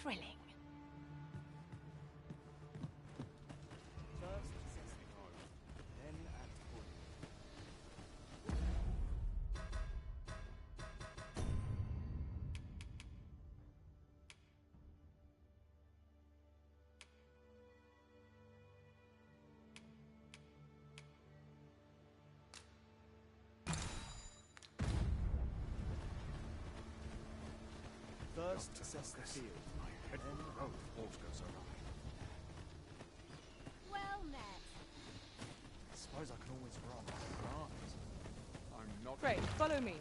thrilling. First assessing home, then at point. First assess the field. My head will roll if all goes awry. Well met. I suppose I can always run. Right. I'm not... Great, follow me.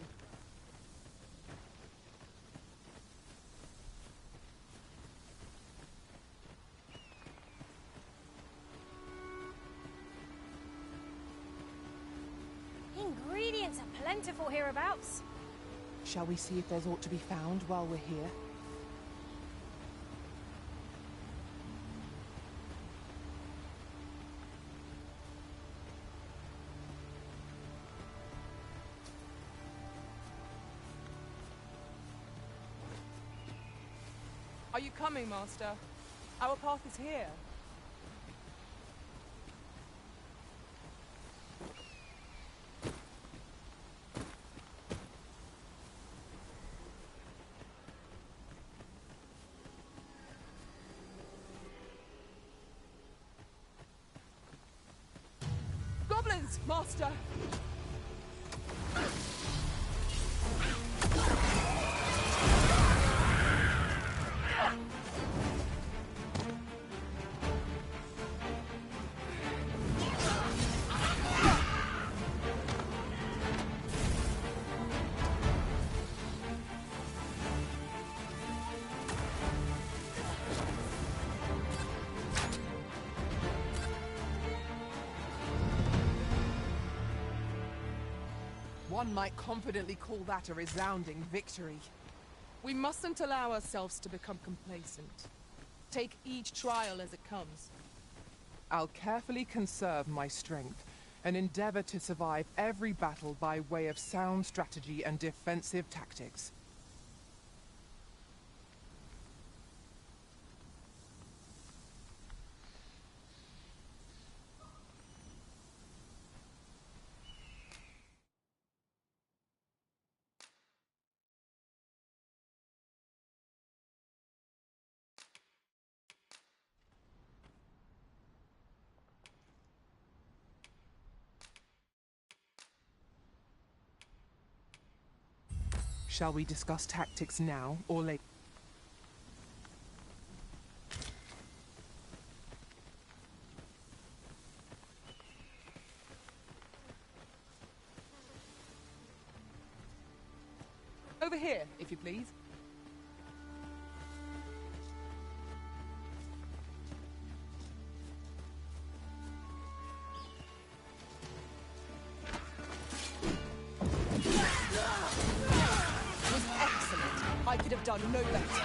Ingredients are plentiful hereabouts. Shall we see if there's aught to be found while we're here? Are you coming, Master? Our path is here. Goblins, Master! One might confidently call that a resounding victory. We mustn't allow ourselves to become complacent. Take each trial as it comes. I'll carefully conserve my strength and endeavor to survive every battle by way of sound strategy and defensive tactics. Shall we discuss tactics now or later? Over here, if you please. I could have done no better.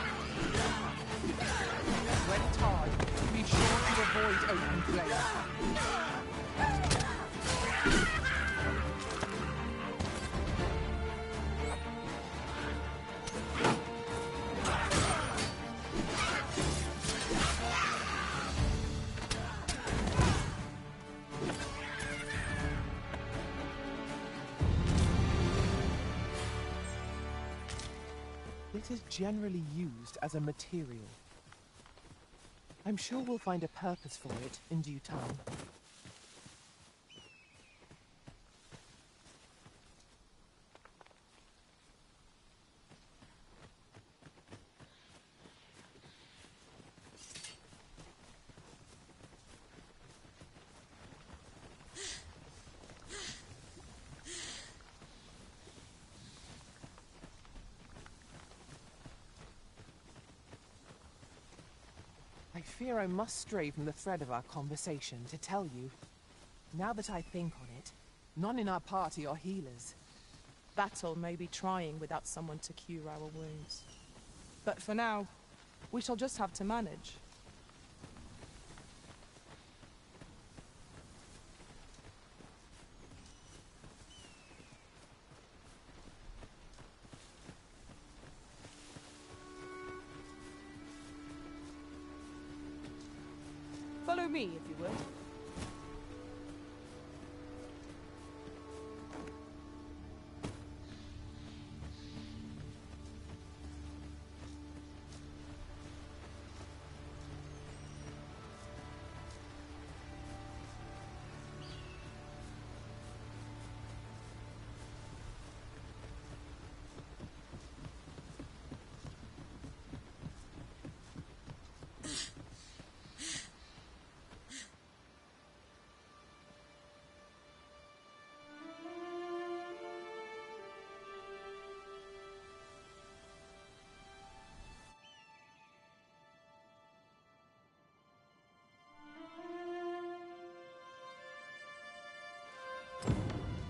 When tired, be sure to avoid open flame. It is generally used as a material. I'm sure we'll find a purpose for it in due time. I fear I must stray from the thread of our conversation to tell you. Now that I think on it, none in our party are healers. Battle may be trying without someone to cure our wounds. But for now, we shall just have to manage. me, if you would.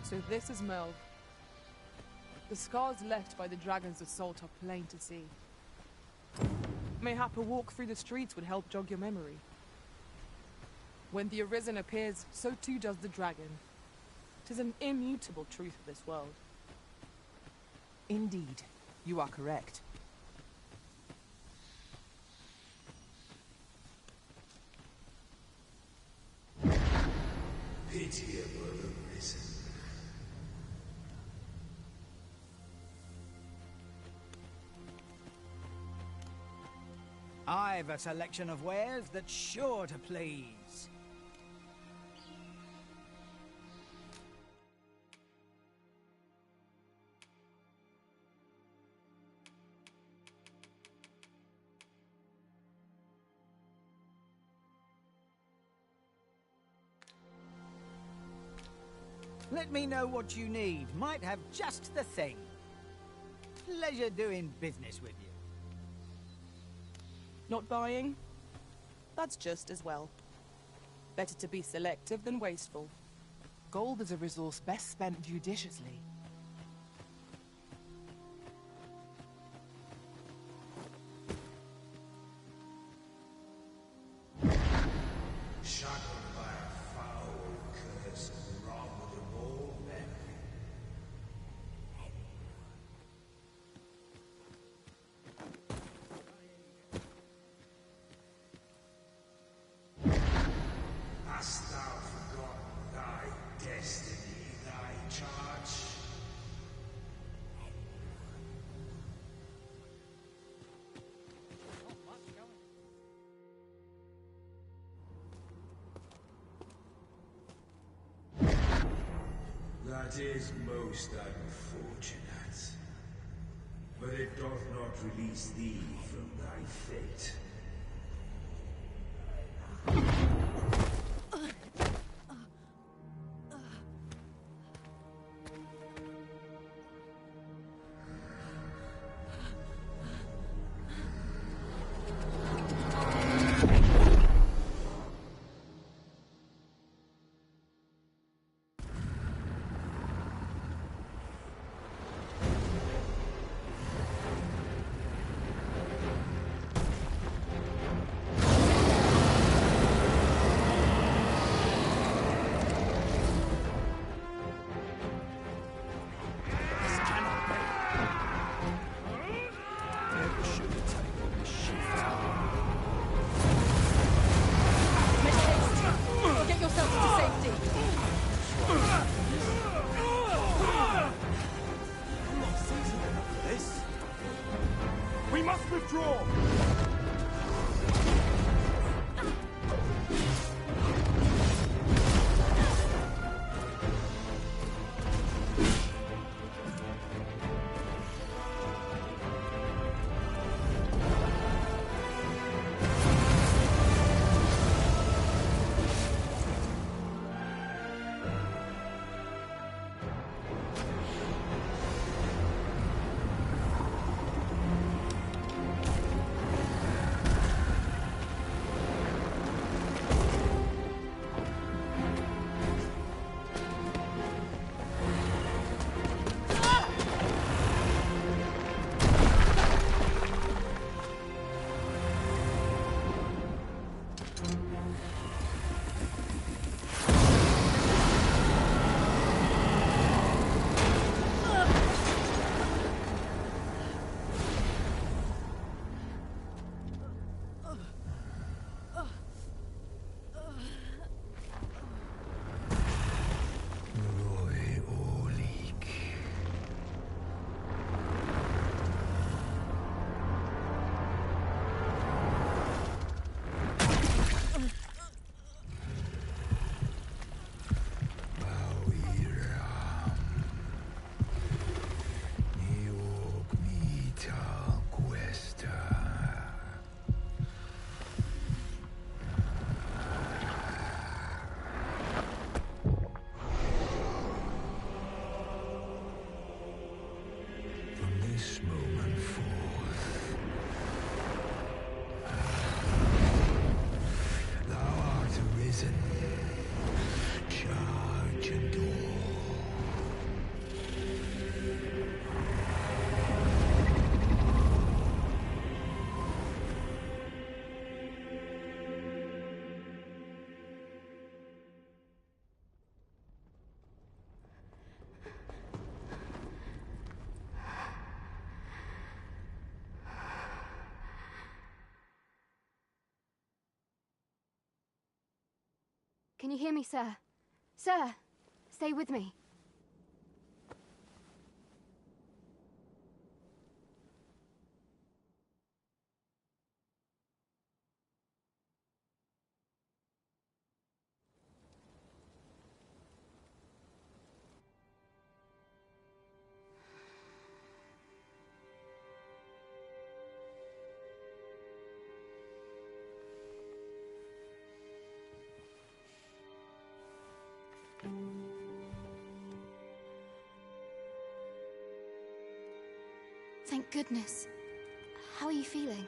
So this is Melv. The scars left by the dragon's assault are plain to see. Mayhap a walk through the streets would help jog your memory. When the Arisen appears, so too does the dragon. 'Tis an immutable truth of this world. Indeed, you are correct. Pitiable Arisen. I've a selection of wares that's sure to please. Let me know what you need. Might have just the thing. Pleasure doing business with you. Not buying? That's just as well. Better to be selective than wasteful. Gold is a resource best spent judiciously. Shackled by a foul curse and robbed of all memory. Hast thou forgotten thy destiny, thy charge? That is most unfortunate. But it doth not release thee from thy fate. Get yourself to safety. I'm not seasoned enough for this. We must withdraw! Can you hear me, sir? Sir, stay with me. Thank goodness. How are you feeling?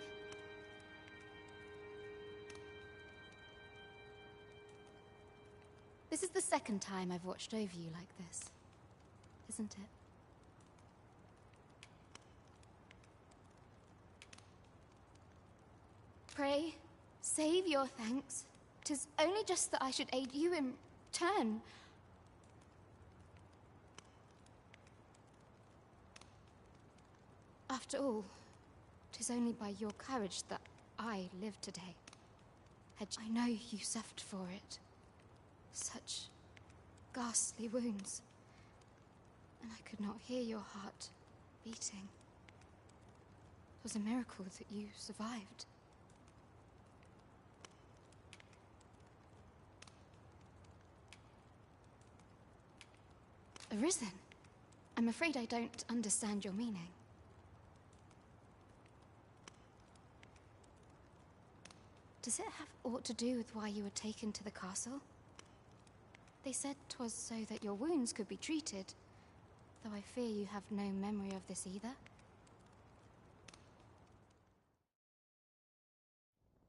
This is the second time I've watched over you like this, isn't it? Pray, save your thanks. 'Tis only just that I should aid you in turn. After all, 'tis only by your courage that I live today. I know you suffered for it. Such ghastly wounds. And I could not hear your heart beating. It was a miracle that you survived. Arisen? I'm afraid I don't understand your meaning. Does it have aught to do with why you were taken to the castle? They said 'twas so that your wounds could be treated, though I fear you have no memory of this either.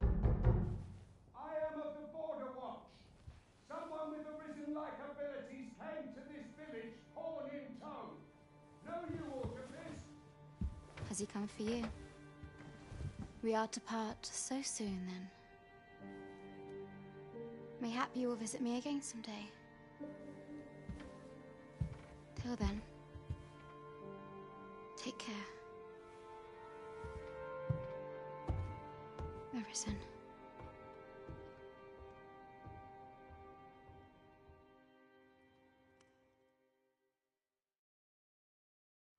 I am of the Border Watch. Someone with Arisen-like abilities came to this village, horn in tow. Know you aught of this? Has he come for you? We are to part so soon, then. Mayhap you will visit me again someday. Till then, take care. Arisen.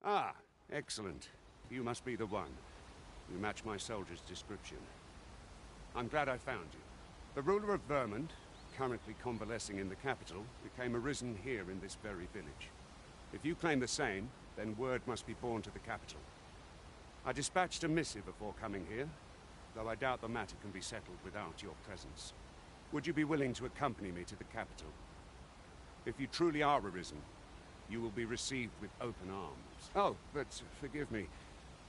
Ah, excellent. You must be the one. You match my soldier's description. I'm glad I found you. The ruler of Vermont, currently convalescing in the capital, became arisen here in this very village. If you claim the same, then word must be borne to the capital. I dispatched a missive before coming here, though I doubt the matter can be settled without your presence. Would you be willing to accompany me to the capital? If you truly are arisen, you will be received with open arms. Oh, but forgive me.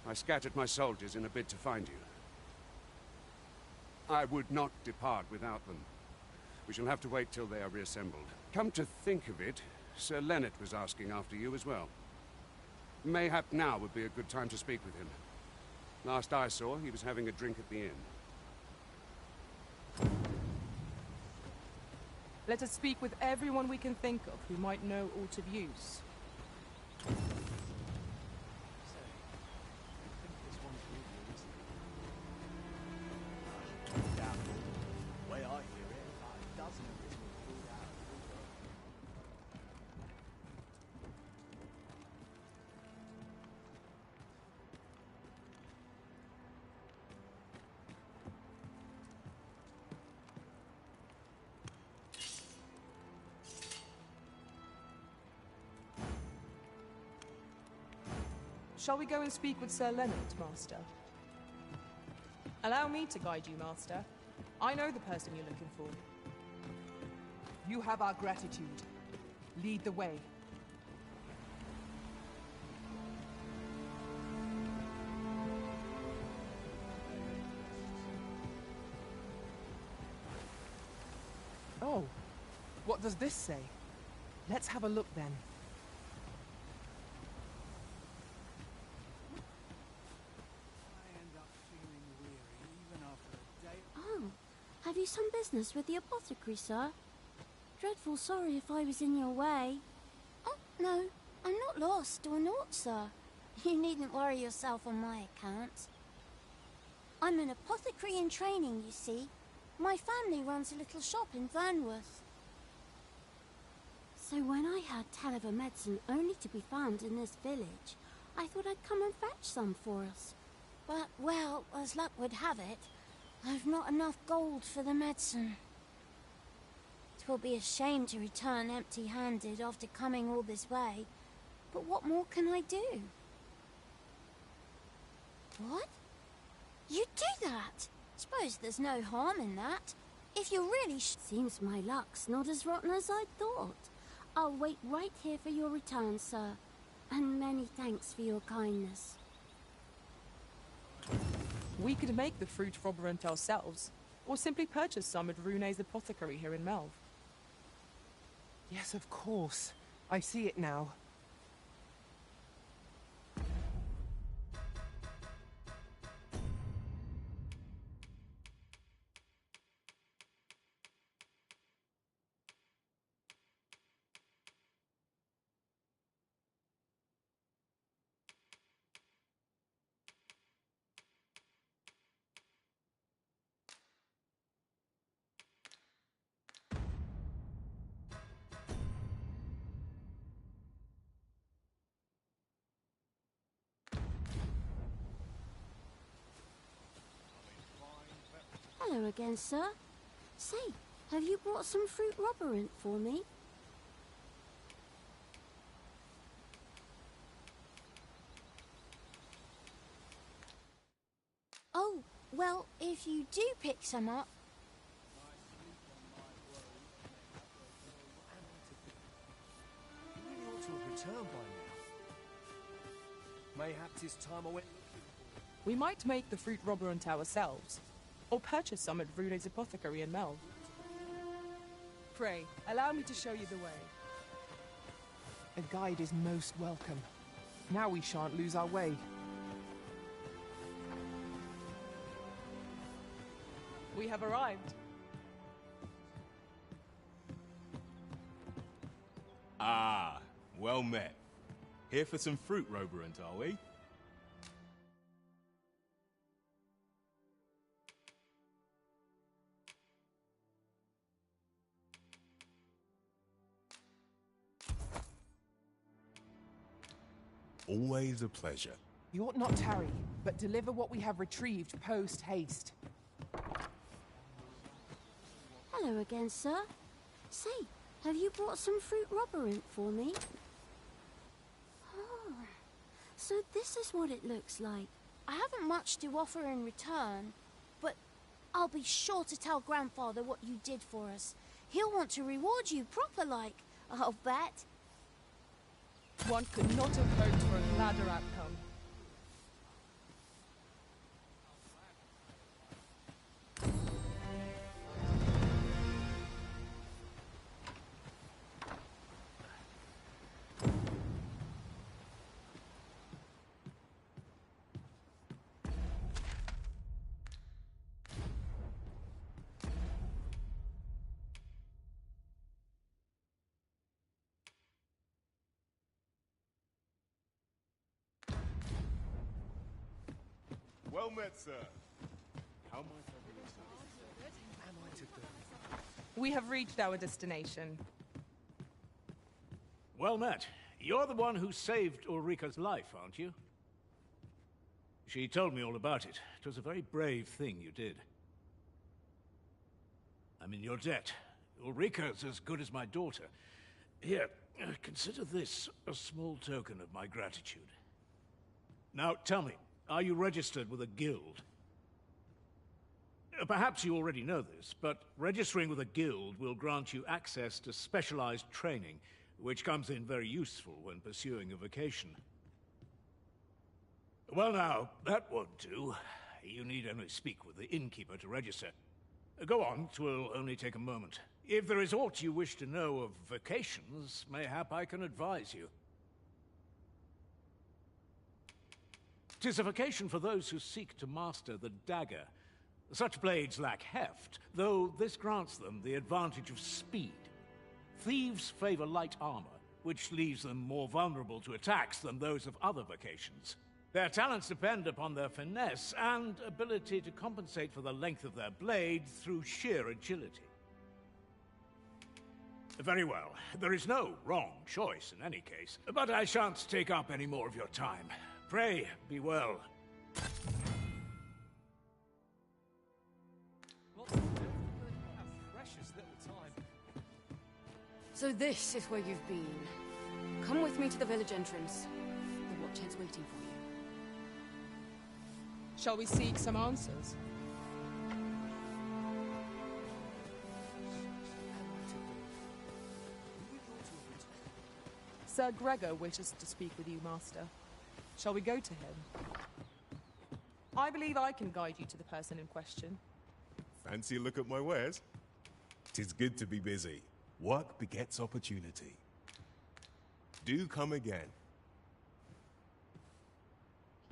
I scattered my soldiers in a bid to find you. I would not depart without them. We shall have to wait till they are reassembled. Come to think of it, Sir Leonard was asking after you as well. Mayhap now would be a good time to speak with him. Last I saw, he was having a drink at the inn. Let us speak with everyone we can think of who might know aught of use. Shall we go and speak with Sir Leonard, Master? Allow me to guide you, Master. I know the person you're looking for. You have our gratitude. Lead the way. Oh, what does this say? Let's have a look then. Have you some business with the apothecary, sir? Dreadful sorry if I was in your way. Oh, no, I'm not lost or naught, sir. You needn't worry yourself on my account. I'm an apothecary in training, you see. My family runs a little shop in Vernworth. So when I heard tell of a medicine only to be found in this village, I thought I'd come and fetch some for us. But, well, as luck would have it, I've not enough gold for the medicine. 'Twill be a shame to return empty-handed after coming all this way, but what more can I do? What? You'd do that? Suppose there's no harm in that. If you're really Seems my luck's not as rotten as I'd thought. I'll wait right here for your return, sir. And many thanks for your kindness. We could make the fruit roborant ourselves, or simply purchase some at Rune's apothecary here in Melve. Yes, of course. I see it now. Hello again, sir. Say, have you brought some fruit roborant for me? Oh, well, if you do pick some up... He really ought to have returned by now. Mayhaps it's time I went... We might make the fruit roborant ourselves, or purchase some at Rune's apothecary in Melve. Pray, allow me to show you the way. A guide is most welcome. Now we shan't lose our way. We have arrived. Ah, well met. Here for some fruit roborant, are we? Always a pleasure. You ought not tarry, but deliver what we have retrieved post-haste. Hello again, sir. Say, have you brought some fruit roborant for me? Oh, so this is what it looks like. I haven't much to offer in return, but I'll be sure to tell Grandfather what you did for us. He'll want to reward you proper-like, I'll bet. One could not have hoped for a gladder outcome. Well met, sir. How might I be of service? We have reached our destination. Well met. You're the one who saved Ulrika's life, aren't you? She told me all about it. It was a very brave thing you did. I'm in your debt. Ulrika's as good as my daughter. Here, consider this a small token of my gratitude. Now, tell me, are you registered with a guild? Perhaps you already know this, but registering with a guild will grant you access to specialized training, which comes in very useful when pursuing a vocation. Well now, that won't do. You need only speak with the innkeeper to register. Go on, 'twill only take a moment. If there is aught you wish to know of vocations, mayhap I can advise you. 'Tis a vocation for those who seek to master the dagger. Such blades lack heft, though this grants them the advantage of speed. Thieves favor light armor, which leaves them more vulnerable to attacks than those of other vocations. Their talents depend upon their finesse and ability to compensate for the length of their blade through sheer agility. Very well. There is no wrong choice in any case. But I shan't take up any more of your time. Pray, be well. So this is where you've been. Come with me to the village entrance. The watchhead's waiting for you. Shall we seek some answers? Sir Gregor wishes to speak with you, Master. Shall we go to him? I believe I can guide you to the person in question. Fancy a look at my wares? 'Tis good to be busy. Work begets opportunity. Do come again.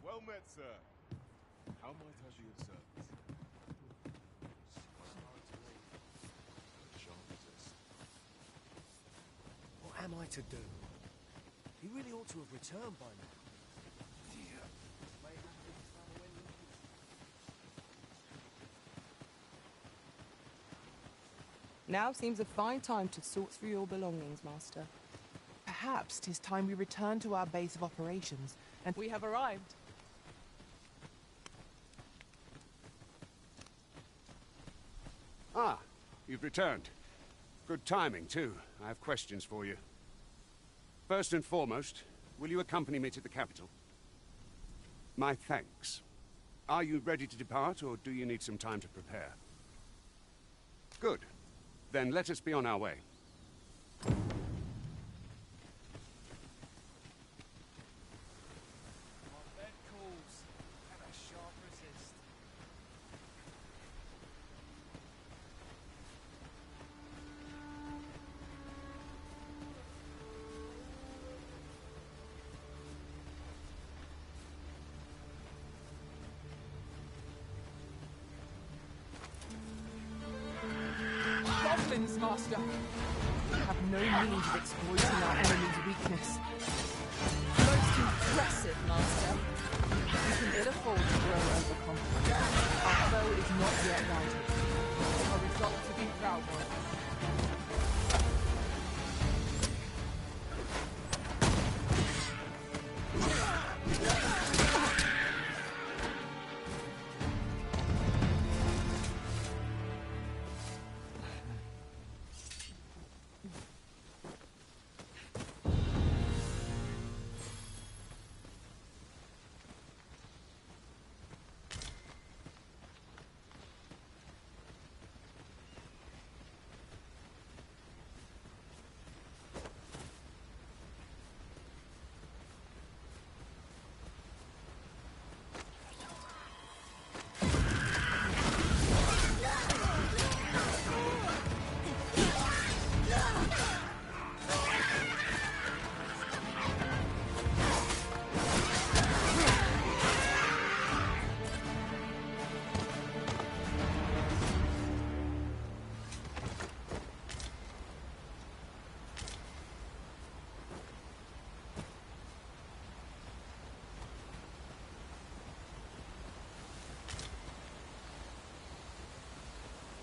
Well met, sir. How might I be of service? What am I to do? He really ought to have returned by now. Now seems a fine time to sort through your belongings, Master. Perhaps 'tis time we return to our base of operations, and We have arrived. Ah, you've returned. Good timing, too. I have questions for you. First and foremost, will you accompany me to the capital? My thanks. Are you ready to depart, or do you need some time to prepare? Good. Then let us be on our way. Goblins, Master! We have no means of exploiting our enemy's weakness. Most impressive, Master. We can ill afford to grow overconfident. Our foe is not yet routed. A result to be proud of.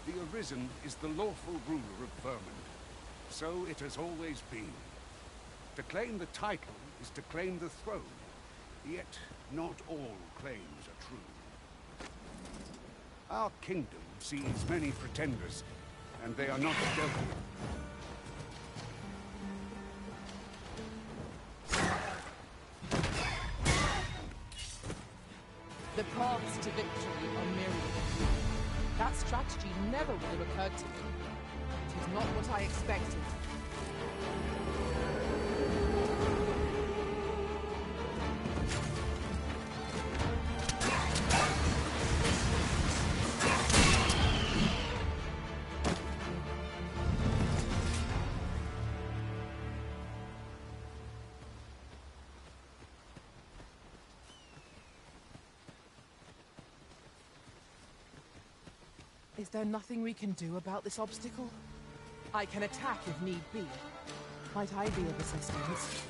The Arisen is the lawful ruler of Vermund. So it has always been. To claim the title is to claim the throne. Yet not all claims are true. Our kingdom sees many pretenders, and they are not dealt with. The paths to victory are myriad. That strategy never would have occurred to me. It is not what I expected. Is there nothing we can do about this obstacle? I can attack if need be. Might I be of assistance?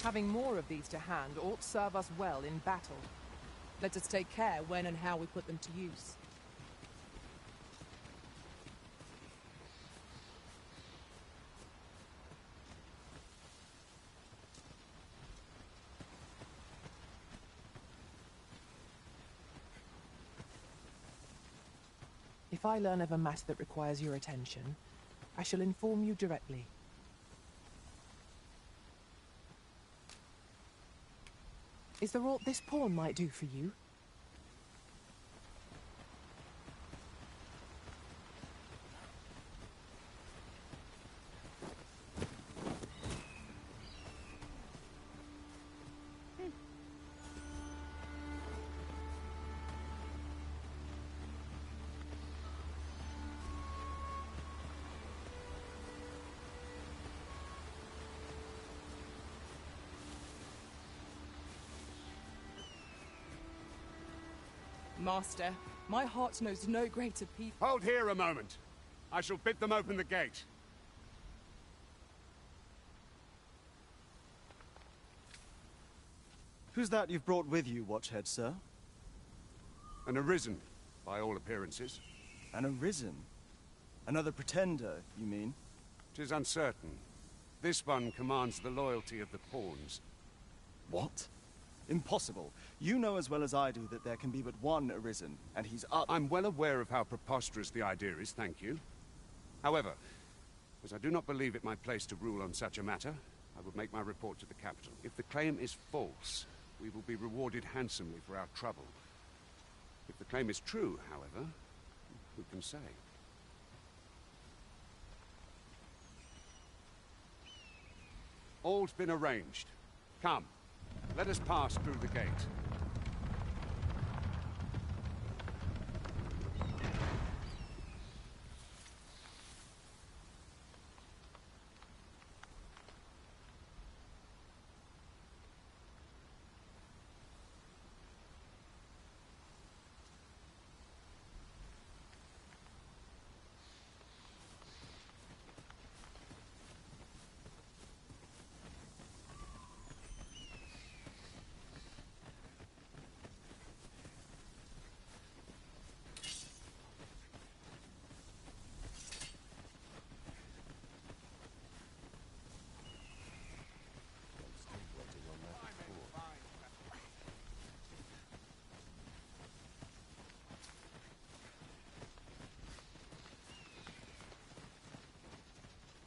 Having more of these to hand ought serve us well in battle. Let us take care when and how we put them to use. If I learn of a matter that requires your attention, I shall inform you directly. Is there aught this pawn might do for you? Master, my heart knows no greater peace. Hold here a moment. I shall bid them open the gate. Who's that you've brought with you, Watchhead, sir? An arisen, by all appearances. An arisen? Another pretender, you mean? 'Tis uncertain. This one commands the loyalty of the pawns. What? Impossible. You know as well as I do that there can be but one arisen, and he's up— I'm well aware of how preposterous the idea is, thank you. However, as I do not believe it my place to rule on such a matter, I will make my report to the capital. If the claim is false, we will be rewarded handsomely for our trouble. If the claim is true, however, who can say? All's been arranged. Come. Let us pass through the gate.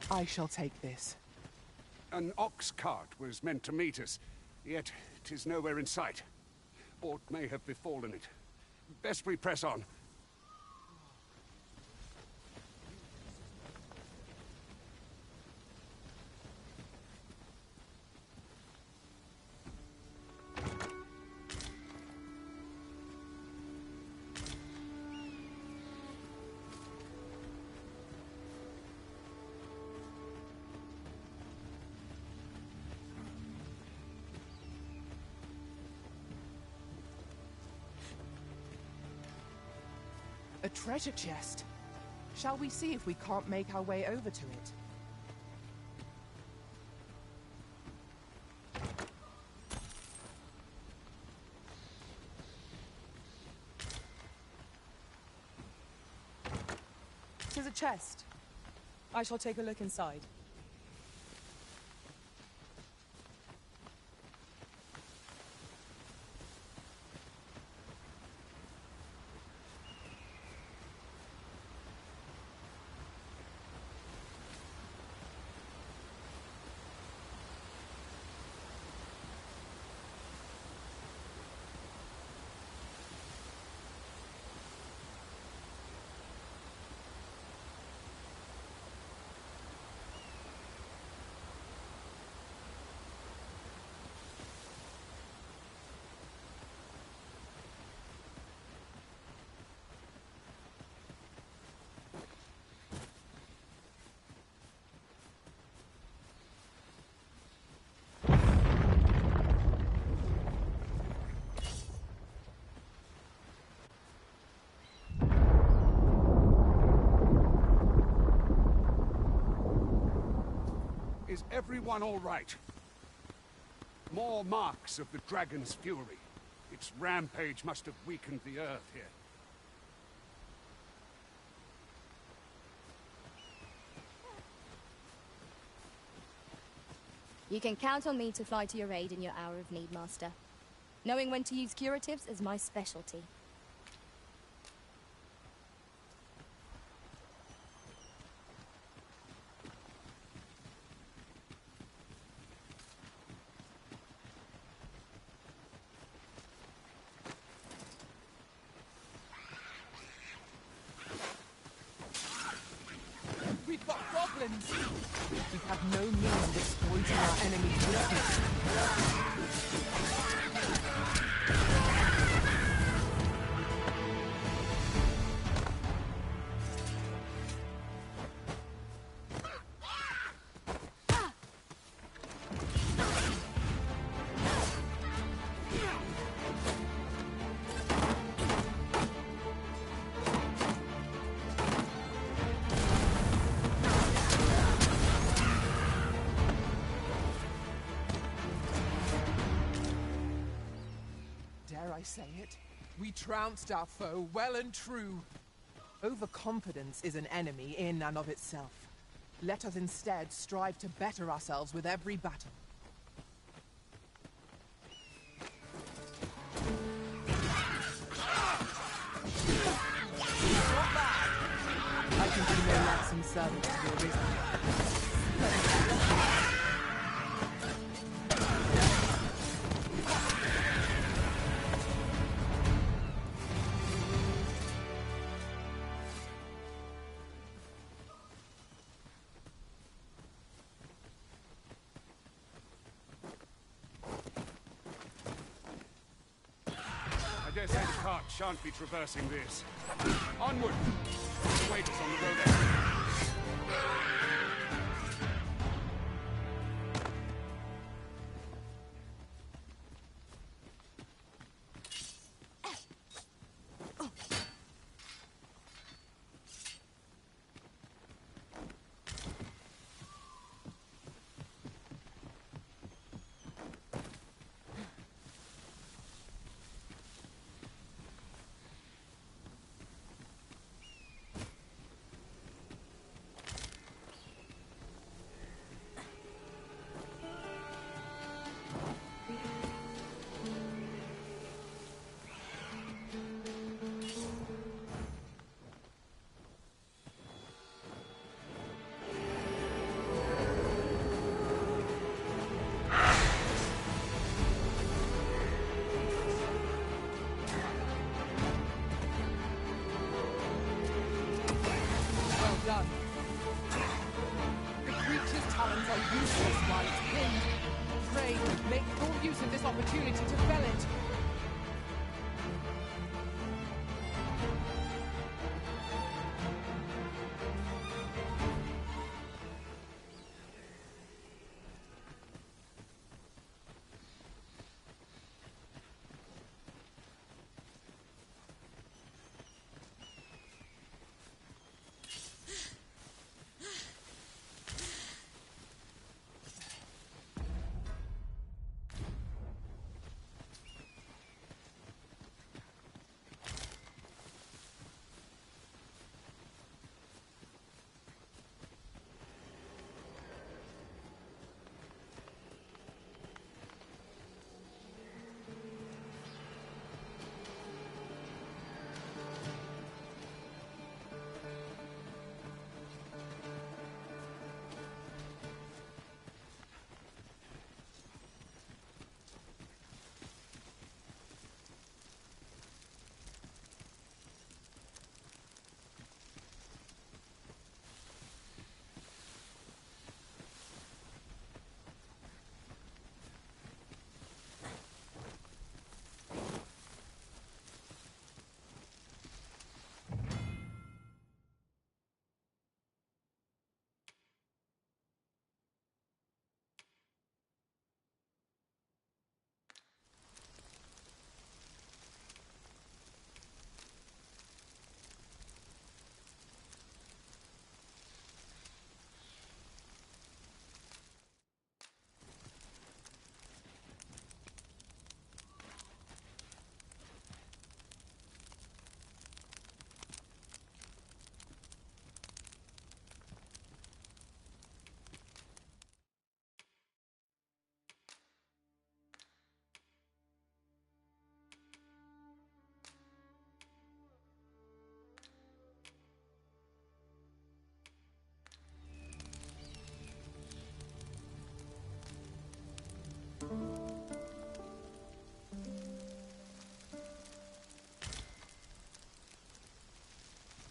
I shall take this. An ox cart was meant to meet us, yet 'tis nowhere in sight. Aught may have befallen it. Best we press on. A treasure chest. Shall we see if we can't make our way over to it? Tis a chest. I shall take a look inside. Everyone all right? More marks of the dragon's fury. Its rampage must have weakened the earth here. You can count on me to fly to your aid in your hour of need, Master. Knowing when to use curatives is my specialty. We've got goblins! We have no means of exploiting our enemy's weakness. Dare I say it? We trounced our foe well and true. Overconfidence is an enemy in and of itself. Let us instead strive to better ourselves with every battle. Not bad. I can be no less in service to the Arisen. I dare say the cart shan't be traversing this. Onward! Wait us on the road ahead. Done. The creature's talons are useless while it's pinned. Pray, make full use of this opportunity to fell it.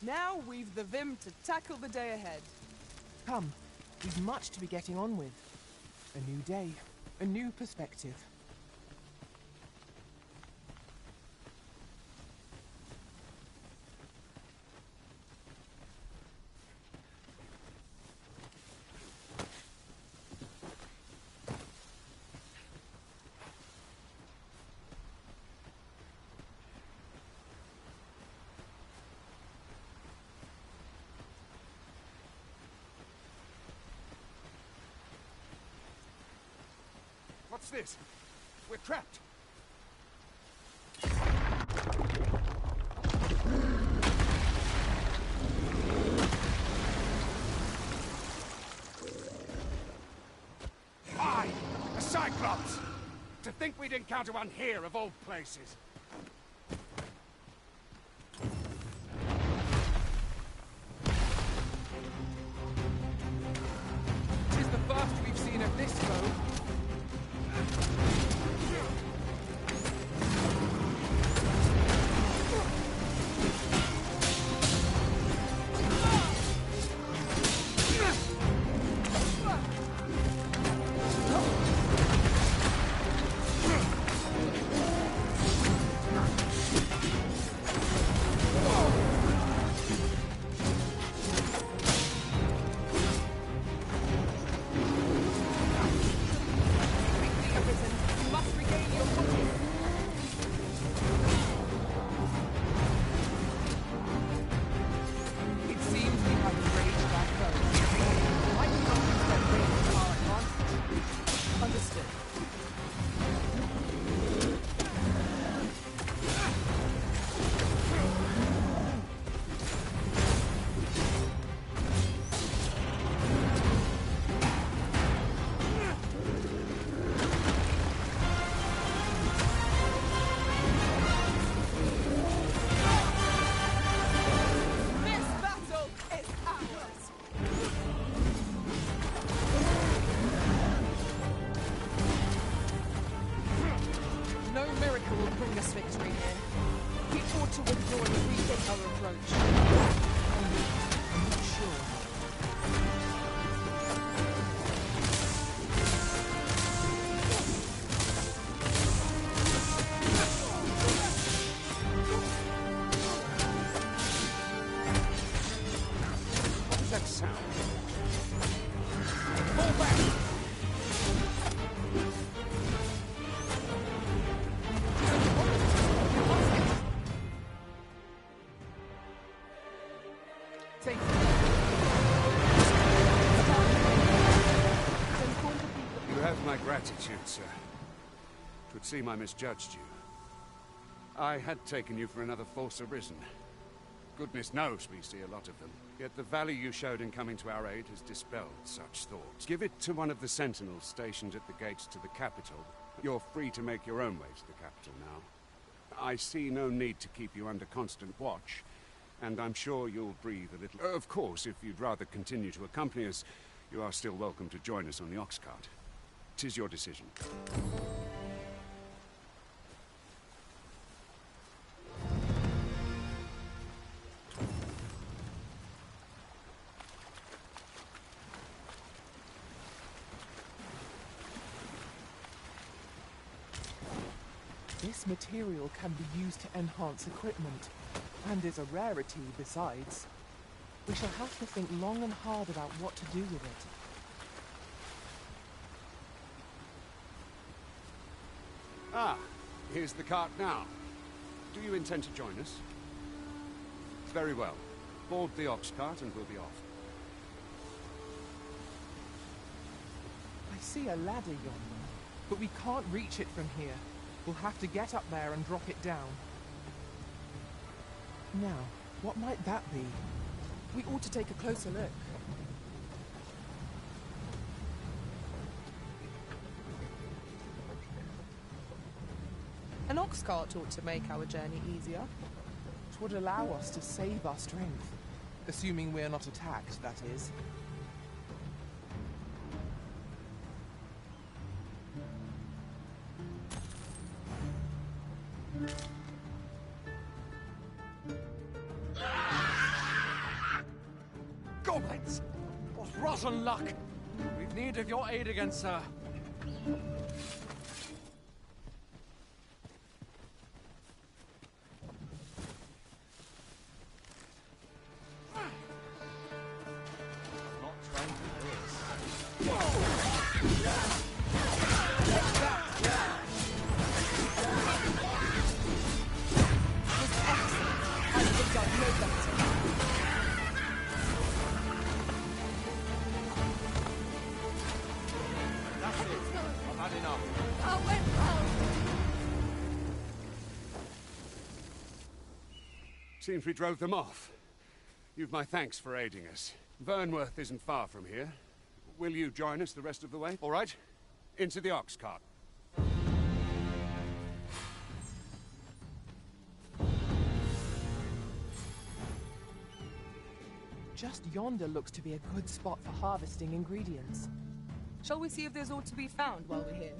Now we've the vim to tackle the day ahead. Come, we've much to be getting on with. A new day, a new perspective. What's this? We're trapped. Aye! A Cyclops! To think we'd encounter one here of all places. Tis the first we've seen of this foe. My gratitude, sir. 'Twould seem I misjudged you. I had taken you for another false arisen. Goodness knows we see a lot of them. Yet the value you showed in coming to our aid has dispelled such thoughts. Give it to one of the sentinels stationed at the gates to the capital. You're free to make your own way to the capital now. I see no need to keep you under constant watch, and I'm sure you'll breathe a little. Of course, if you'd rather continue to accompany us, you are still welcome to join us on the ox cart. 'Tis your decision. This material can be used to enhance equipment, and is a rarity besides. We shall have to think long and hard about what to do with it. Ah, here's the cart now. Do you intend to join us? Very well. Board the ox cart and we'll be off. I see a ladder yonder, but we can't reach it from here. We'll have to get up there and drop it down. Now, what might that be? We ought to take a closer look. An ox cart ought to make our journey easier. It would allow us to save our strength. Assuming we're not attacked, that is. Goblins! What rotten luck! We've need of your aid again, sir. Not trying to do this. That's it. I've had enough. Oh, we're wrong. Seems we drove them off. You've my thanks for aiding us. Vernworth isn't far from here. Will you join us the rest of the way? All right? Into the ox cart. Just yonder looks to be a good spot for harvesting ingredients. Shall we see if there's aught to be found while we're here?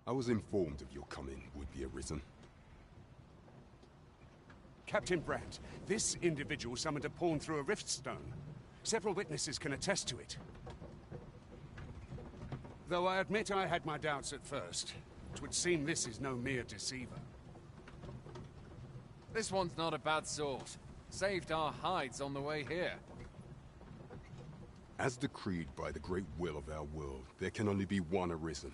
I was informed of your coming would be arisen. Captain Brandt, this individual summoned a pawn through a rift stone. Several witnesses can attest to it. Though I admit I had my doubts at first. It would seem this is no mere deceiver. This one's not a bad sort. Saved our hides on the way here. As decreed by the great will of our world, there can only be one arisen.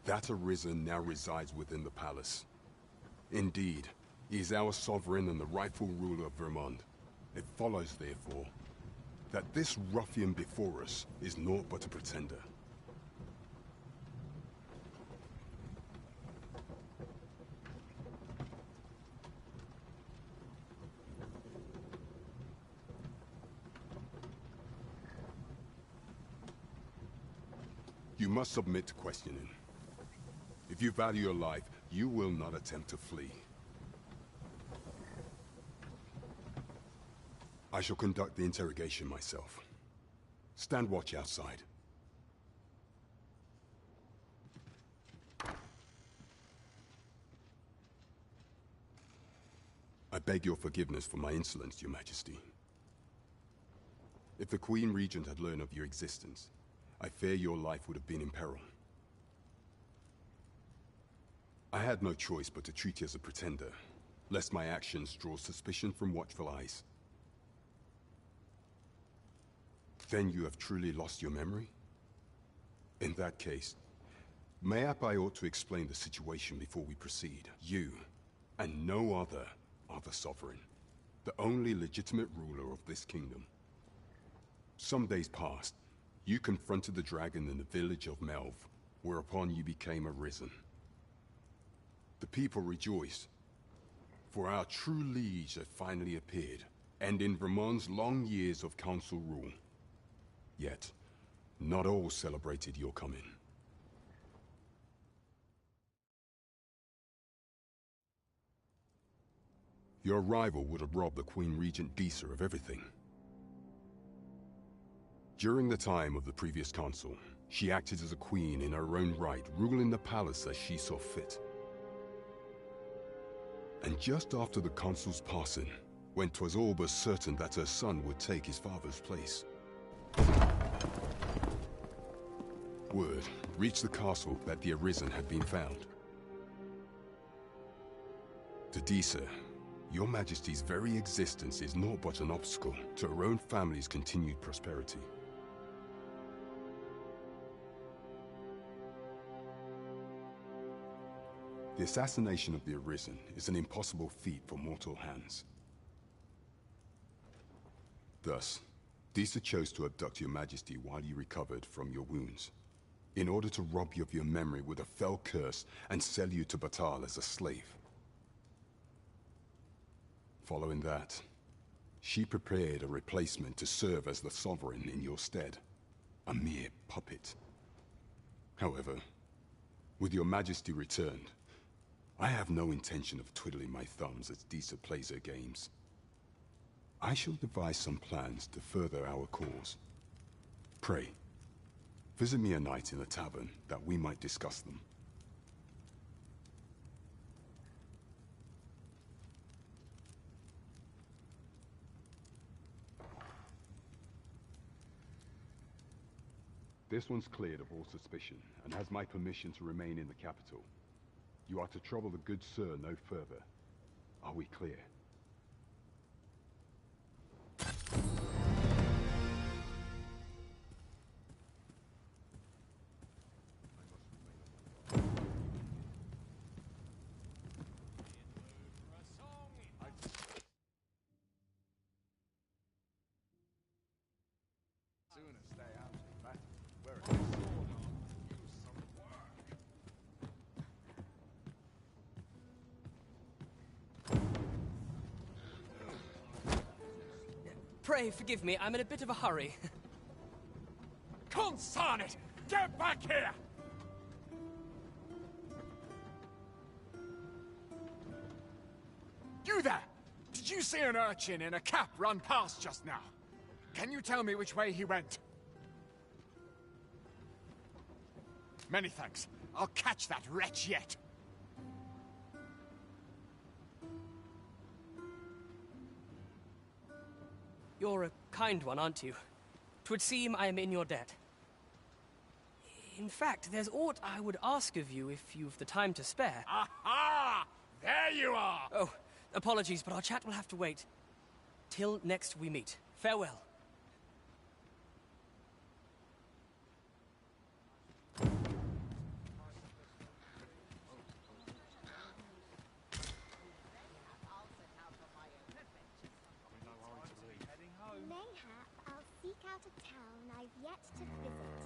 That arisen now resides within the palace. Indeed, he is our sovereign and the rightful ruler of Vermont. It follows, therefore, that this ruffian before us is naught but a pretender. You must submit to questioning. If you value your life, you will not attempt to flee. I shall conduct the interrogation myself. Stand watch outside. I beg your forgiveness for my insolence, Your Majesty. If the Queen Regent had learned of your existence, I fear your life would have been in peril. I had no choice but to treat you as a pretender, lest my actions draw suspicion from watchful eyes. Then you have truly lost your memory? In that case, mayhap I ought to explain the situation before we proceed. You, and no other, are the sovereign, the only legitimate ruler of this kingdom. Some days past, you confronted the dragon in the village of Melv, whereupon you became arisen. The people rejoiced, for our true liege had finally appeared, ending Vermont's long years of council rule. Yet, not all celebrated your coming. Your arrival would have robbed the Queen Regent Disa of everything. During the time of the previous consul, she acted as a queen in her own right, ruling the palace as she saw fit. And just after the consul's passing, when 'twas all but certain that her son would take his father's place, word reached the castle that the Arisen had been found. To Disa, Your Majesty's very existence is naught but an obstacle to our own family's continued prosperity. The assassination of the Arisen is an impossible feat for mortal hands. Thus, Disa chose to abduct your Majesty while you recovered from your wounds, in order to rob you of your memory with a fell curse and sell you to Batal as a slave. Following that, she prepared a replacement to serve as the Sovereign in your stead, a mere puppet. However, with your Majesty returned, I have no intention of twiddling my thumbs as Disa plays her games. I shall devise some plans to further our cause. Pray, visit me a night in the tavern that we might discuss them. This one's cleared of all suspicion and has my permission to remain in the capital. You are to trouble the good sir no further. Are we clear? Pray forgive me, I'm in a bit of a hurry. Consign it! Get back here! You there! Did you see an urchin in a cap run past just now? Can you tell me which way he went? Many thanks. I'll catch that wretch yet. You're a kind one, aren't you? 'Twould seem I am in your debt. In fact, there's aught I would ask of you if you've the time to spare. Aha! There you are! Oh, apologies, but our chat will have to wait. Till next we meet. Farewell. Mayhap I'll seek out a town I've yet to visit.